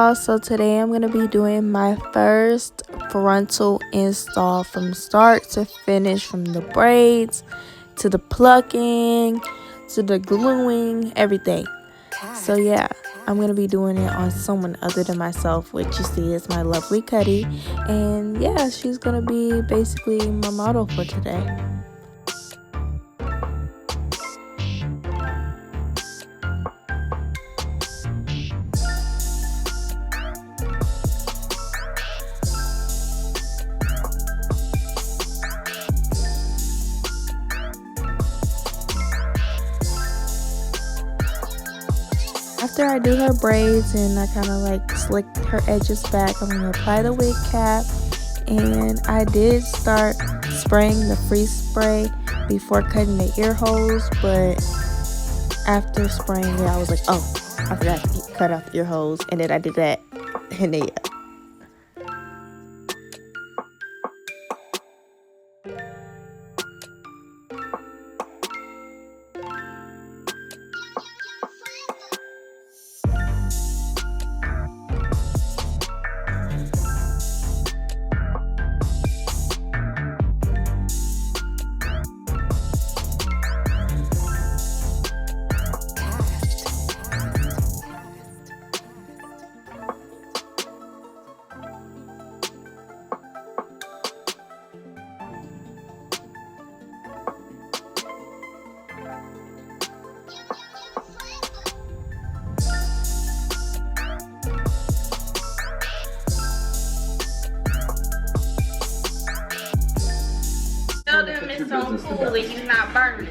y'all, so today I'm going to be doing my first frontal install from start to finish, from the braids to the plucking to the gluing, everything. So yeah, I'm going to be doing it on someone other than myself, which you see is my lovely Cuddy, and yeah, she's going to be basically my model for today. After I do her braids and I kind of like slick her edges back, I'm going to apply the wig cap. And I did start spraying the freeze spray before cutting the ear holes, but after spraying it, I was like, oh, I forgot to cut off the ear holes, and then I did that, and then yeah. It's so cool and you're not burning.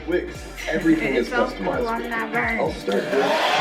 Everything is so customized. Cool, I'm not burning. I'll start with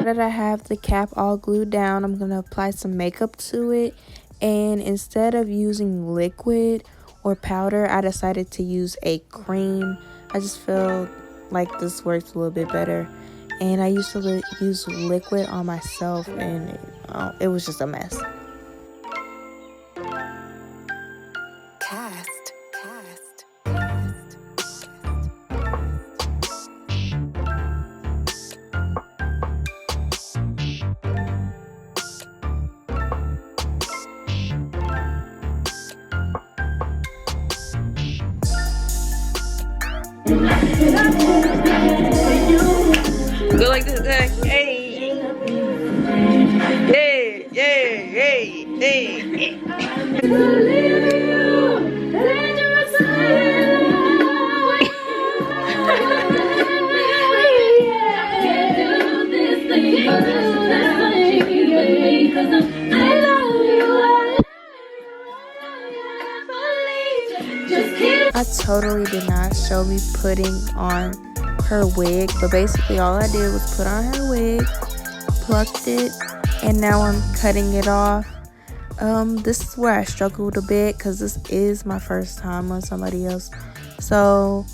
Now that I have the cap all glued down, I'm going to apply some makeup to it. And instead of using liquid or powder, I decided to use a cream. I just feel like this works a little bit better. And I used to use liquid on myself, and it was just a mess. Go like this, hey, hey, hey, hey, I totally did not show me putting on her wig, but basically all I did was put on her wig, plucked it, and now I'm cutting it off. This is where I struggled a bit because this is my first time on somebody else, so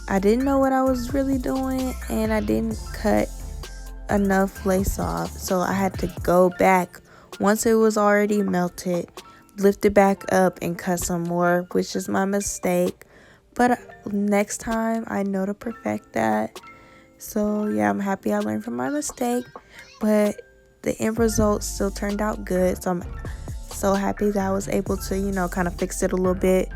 I didn't know what I was really doing, and I didn't cut enough lace off, so I had to go back once it was already melted, lift it back up and cut some more, which is my mistake, but next time I know to perfect that. So yeah, I'm happy I learned from my mistake, but the end result still turned out good. So I'm so happy that I was able to, you know, kind of fix it a little bit.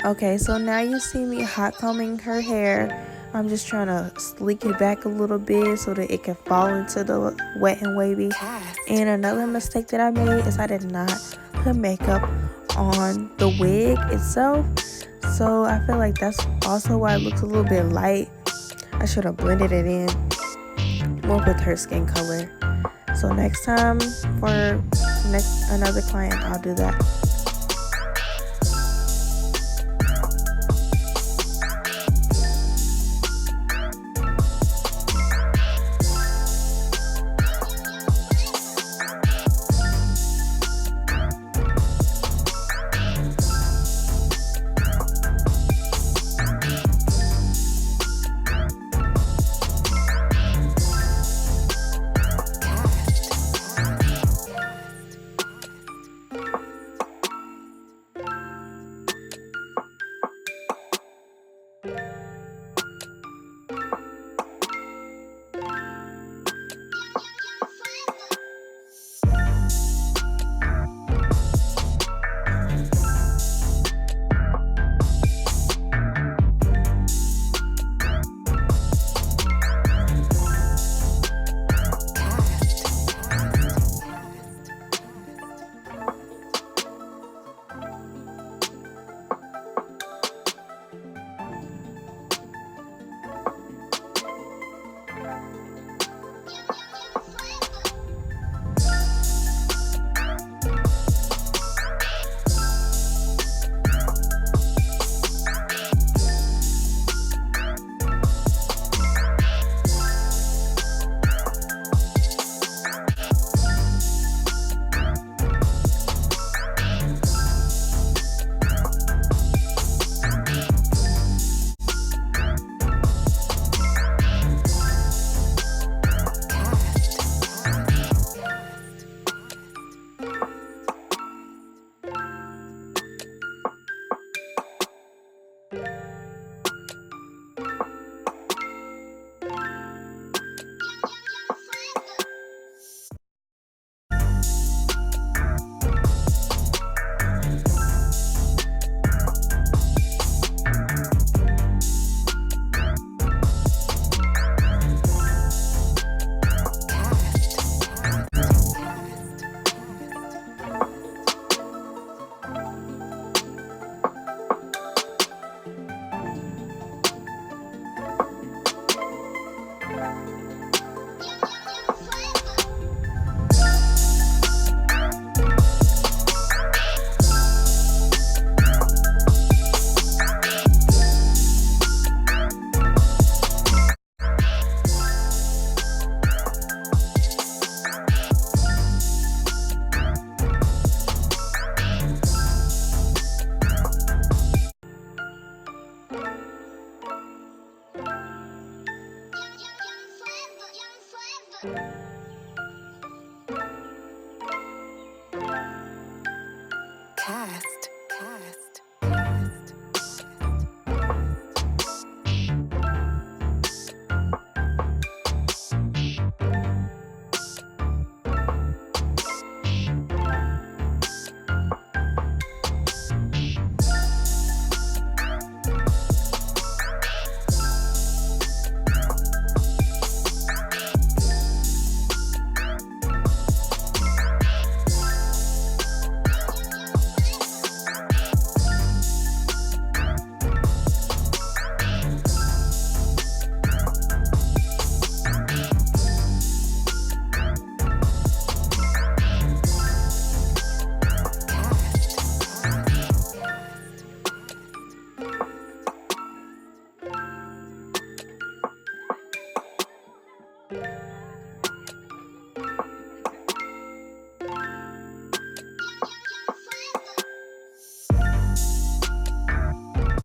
Okay, so now you see me hot combing her hair. I'm just trying to sleek it back a little bit so that it can fall into the wet and wavy. And another mistake that I made is I did not put makeup on the wig itself. So I feel like that's also why it looks a little bit light. I should have blended it in more with her skin color. So next time for another client, I'll do that. Cast, cast.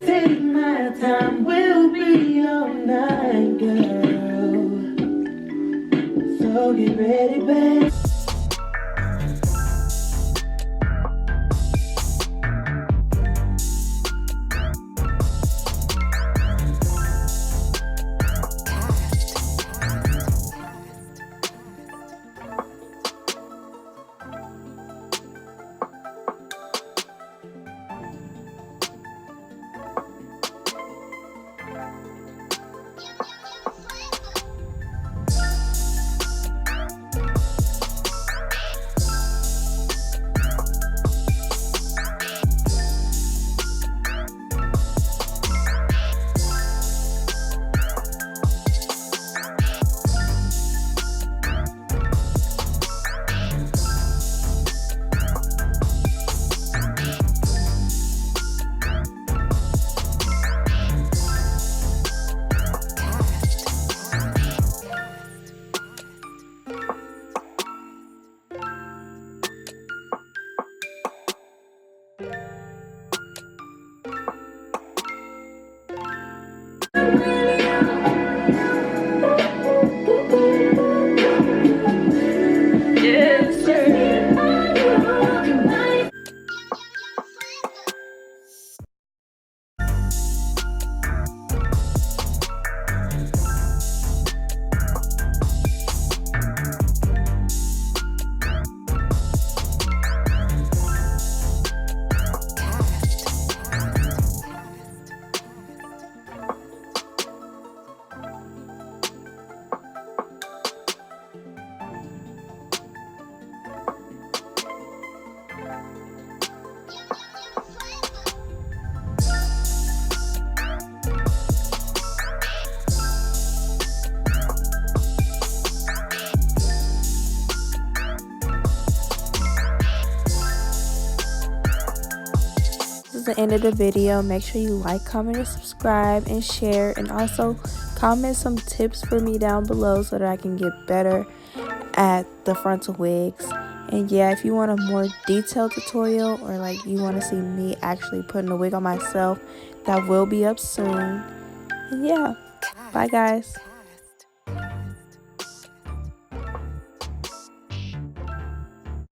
Take my time, we'll be all night, girl. So get ready, babe. Yes, sir. This is the end of the video. Make sure you like, comment, and subscribe, and share, and also comment some tips for me down below so that I can get better at the frontal wigs. And yeah, if you want a more detailed tutorial, or like you want to see me actually putting a wig on myself, that will be up soon. And yeah, bye guys.